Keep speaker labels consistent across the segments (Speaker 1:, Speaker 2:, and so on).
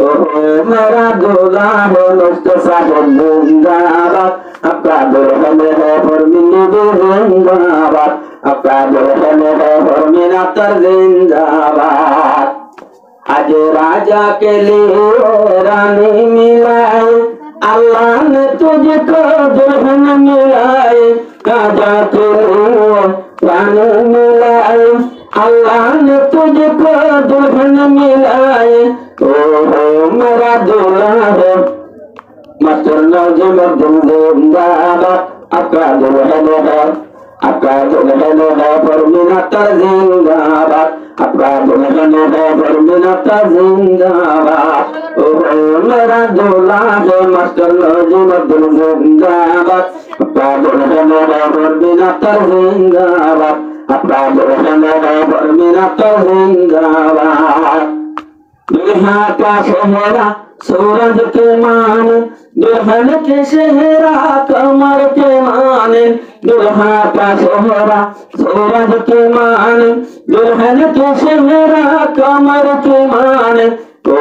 Speaker 1: ओहो मेरा दूल्हा है मुझको साहिब जिंदाबाद आपका दुल्हन है फरमीनी जिंदाबाद आपका दुल्हन है फरमीना तर जिंदाबाद आज राजा के लिए रानी मिलाए अल्लाह ने तुझको दुल्हन मिलाए राजा के लिए रानी मिलाए अल्लाह ने तुझको दुल्हन मिलाए ओहो मेरा दूल्हा है मास्टर नजीमुद्दीन जिंदाबाद आपका दुल्हन है फरमीना तर जिंदाबाद आपका दुल्हन है फरमीना तर जिंदाबाद ओहो मेरा दूल्हा है मास्टर नजीमुद्दीन जिंदाबाद आपका दुल्हन है फरमीना तर जिंदाबाद आपका दुल्हन है फरमीना तर जिंदाबाद दुल्हा का सेहरा सूरज के माने दुल्हन के सेहरा कमर के माने दुल्हा का सेहरा सूरज के माने दुल्हन के सेहरा कमर के माने तो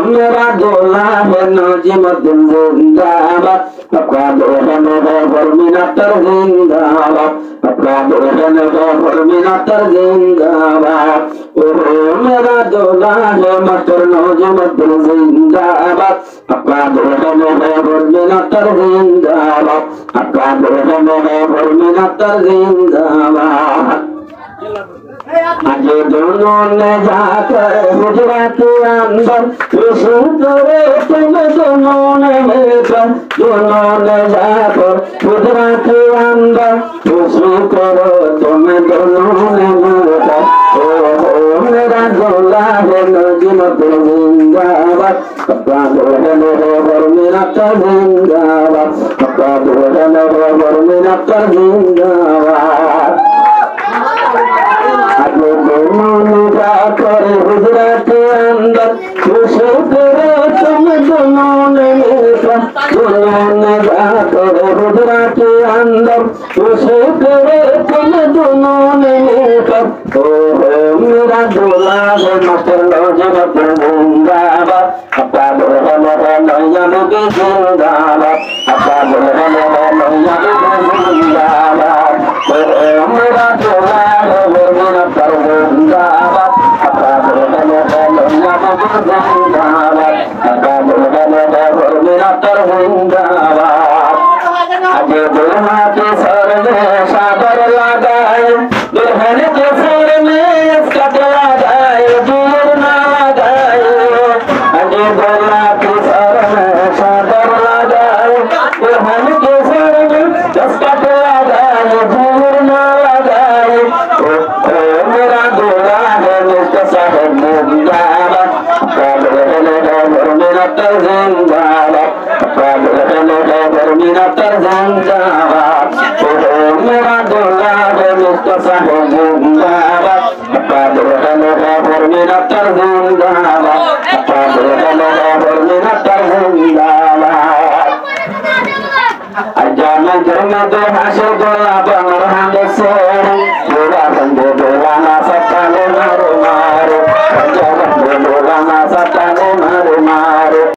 Speaker 1: मेरा दूल्हा है नजीमुद्दीन जिंदाबाद आपका दुल्हन है फरमीना तर जिंदाबाद आपका दुल्हन है फरमीना तर जिंदाबाद ओहो मेरा दूल्हा है मास्टर नजीमुद्दीन जिंदाबाद आपका दुल्हन है फरमीना तर जिंदाबाद आपका दुल्हन है फरमीना तर जिंदाबाद आज दोनों ने जाकर हुजरा के अंदर खुशी करे तुम दोनों ने मिलकर दोनों ने जाकर हुजरा के अंदर खुशी करो तुम दोनों ने मिलकर ओहो मेरा दूल्हा है नजीमुद्दीन जिंदाबाद आपका दुल्हन है फरमीना तर जिंदाबाद आपका दुल्हन है फरमीना तर जिंदाबाद दोनों ने जाकर हुजरा के अंदर खुशी करे तुम दोनों ने मिलकर दोनों ने जाकर हुजरा के अंदर खुशी करे तुम दोनों ने मिलकर ओहो मेरा दूल्हा है मास्टर नजीमुद्दीन जिंदाबाद आपका दुल्हन है नईमुद्दीन जिंदाबाद आपका दुल्हन है नईमुद्दीन जिंदाबाद ओहो मेरा दूल्हा है फरमीना तर जिंदाबाद आपका दुल्हन है नईमुद्दीन जिंदाबाद आपका दुल्हन है फरमीना तर जिंदाबाद आज दुल्हा के सर में साबर लगाए दुल्हन के सर में स्कर्ट लगाए जोर ना लगाए आज दुल्हा के सर में साबर लगाए दुल्हन के सर में स्कर्ट लगाए जोर ना लगाए मेरा दूल्हा है मिस्टर साहिब जिंदाबाद आपका दुल्हन है फरमीना तर जिंदाबाद आपका दुल्हन है फरमीना तर जिंदाबाद ओहो मेरा दूल्हा है मिस्टर साहिब जिंदाबाद आपका दुल्हन है फरमीना तर जिंदाबाद आपका दुल्हन है फरमीना तर जिंदाबाद अजाना जन्म दो हासे गोला बंगर हाने से गोला बंदे गोला ना सत्ता ले मारो मारो अजाना गोला ना सत्ता